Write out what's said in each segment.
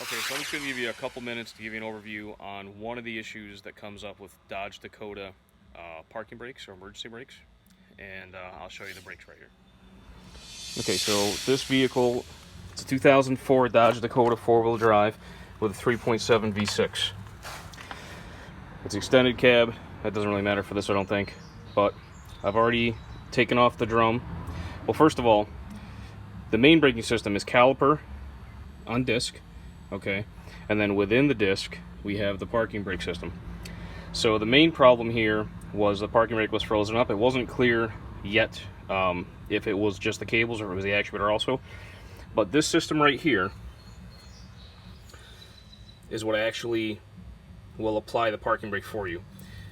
Okay, so I'm just going to give you a couple minutes to give you an overview on one of the issues that comes up with Dodge Dakota parking brakes or emergency brakes, and I'll show you the brakes right here. Okay, so this vehicle, it's a 2004 Dodge Dakota four-wheel drive with a 3.7 V6. It's extended cab. That doesn't really matter for this, I don't think, but I've already taken off the drum. Well, first of all, the main braking system is Caliper on disc. Okay, and then within the disc we have the parking brake system. So the main problem here was the parking brake was frozen up. It wasn't clear yet if it was just the cables or if it was the actuator also, but this system right here is what actually will apply the parking brake for you.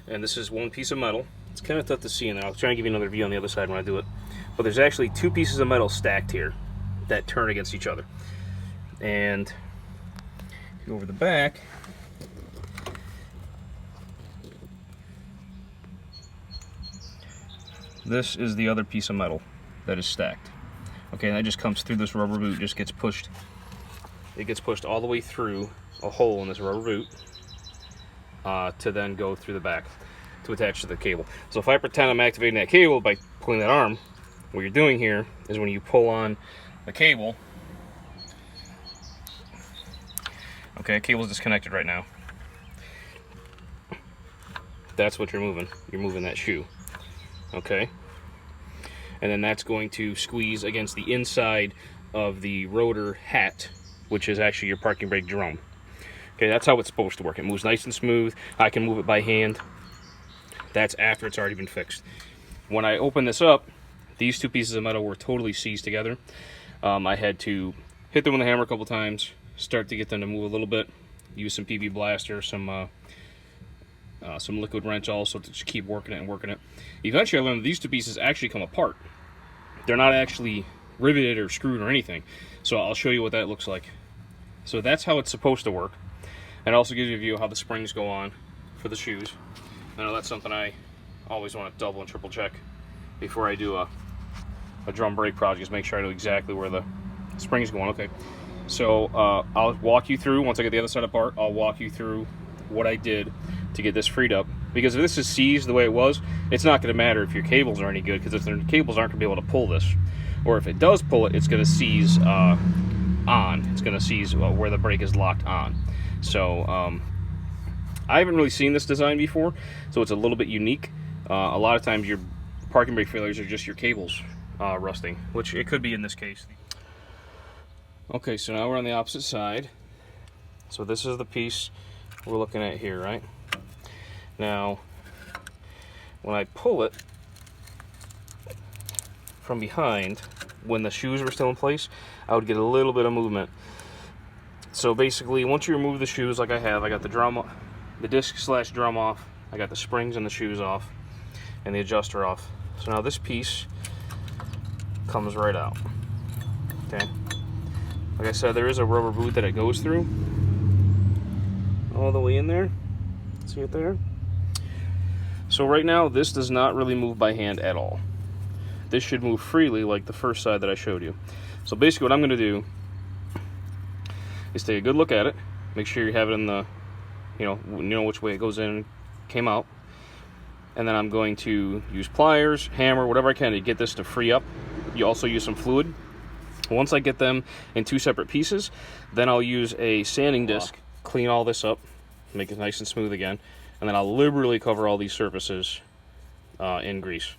And this is one piece of metal. It's kind of tough to see in there. I'll try and give you another view on the other side when I do it, but there's actually two pieces of metal stacked here that turn against each other. And over the back, this is the other piece of metal that is stacked. Okay, and that just comes through this rubber boot, just gets pushed. It gets pushed all the way through a hole in this rubber boot to then go through the back to attach to the cable. So if I pretend I'm activating that cable by pulling that arm, what you're doing here is when you pull on the cable, okay, cable's disconnected right now. That's what you're moving. You're moving that shoe. Okay? And then that's going to squeeze against the inside of the rotor hat, which is actually your parking brake drum. Okay, that's how it's supposed to work. It moves nice and smooth. I can move it by hand. That's after it's already been fixed. When I open this up, these two pieces of metal were totally seized together. I had to hit them with a hammer a couple times, start to get them to move a little bit, use some PB Blaster, some liquid wrench also to just keep working it and working it. Eventually I learned that these two pieces actually come apart. They're not actually riveted or screwed or anything. So I'll show you what that looks like. So that's how it's supposed to work. And it also gives you a view of how the springs go on for the shoes. I know that's something I always want to double and triple check before I do a drum brake project, is make sure I know exactly where the springs go on. Okay. So I'll walk you through, once I get the other side apart, I'll walk you through what I did to get this freed up. Because if this is seized the way it was, it's not going to matter if your cables are any good, because if the cables aren't going to be able to pull this. Or if it does pull it, it's going to seize on. It's going to seize where the brake is locked on. So I haven't really seen this design before, so it's a little bit unique. A lot of times your parking brake failures are just your cables rusting, which it could be in this case. Okay, so now we're on the opposite side. So this is the piece we're looking at here, right? Now, when I pull it from behind, when the shoes were still in place, I would get a little bit of movement. So basically, once you remove the shoes like I have, I got the disc/drum off, I got the springs and the shoes off, and the adjuster off. So now this piece comes right out. Okay. Like I said, there is a rubber boot that it goes through all the way in there. See it there? So right now, this does not really move by hand at all. This should move freely like the first side that I showed you. So basically what I'm going to do is take a good look at it, make sure you have it in the, you know which way it goes in and came out. And then I'm going to use pliers, hammer, whatever I can to get this to free up. You also use some fluid. Once I get them in two separate pieces, then I'll use a sanding disc, clean all this up, make it nice and smooth again, and then I'll liberally cover all these surfaces in grease.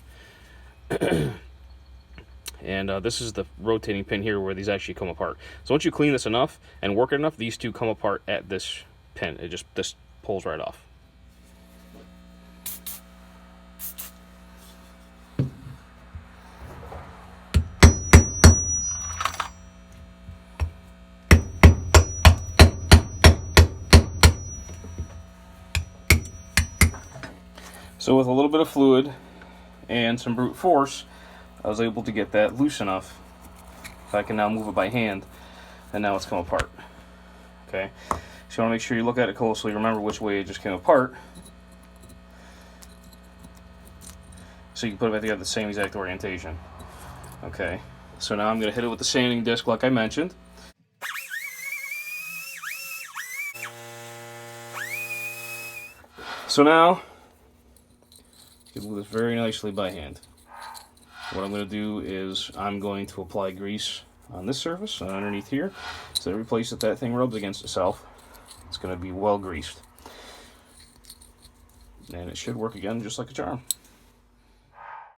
And this is the rotating pin here where these actually come apart. So once you clean this enough and work it enough, these two come apart at this pin. This pulls right off. So with a little bit of fluid and some brute force, I was able to get that loose enough so I can now move it by hand, and now it's come apart. Okay, so you want to make sure you look at it closely, remember which way it just came apart, so you can put it back together the same exact orientation. Okay, so now I'm going to hit it with the sanding disc like I mentioned. So now, you can move this very nicely by hand. What I'm going to do is I'm going to apply grease on this surface and underneath here. So every place that thing rubs against itself, it's going to be well greased. And it should work again just like a charm.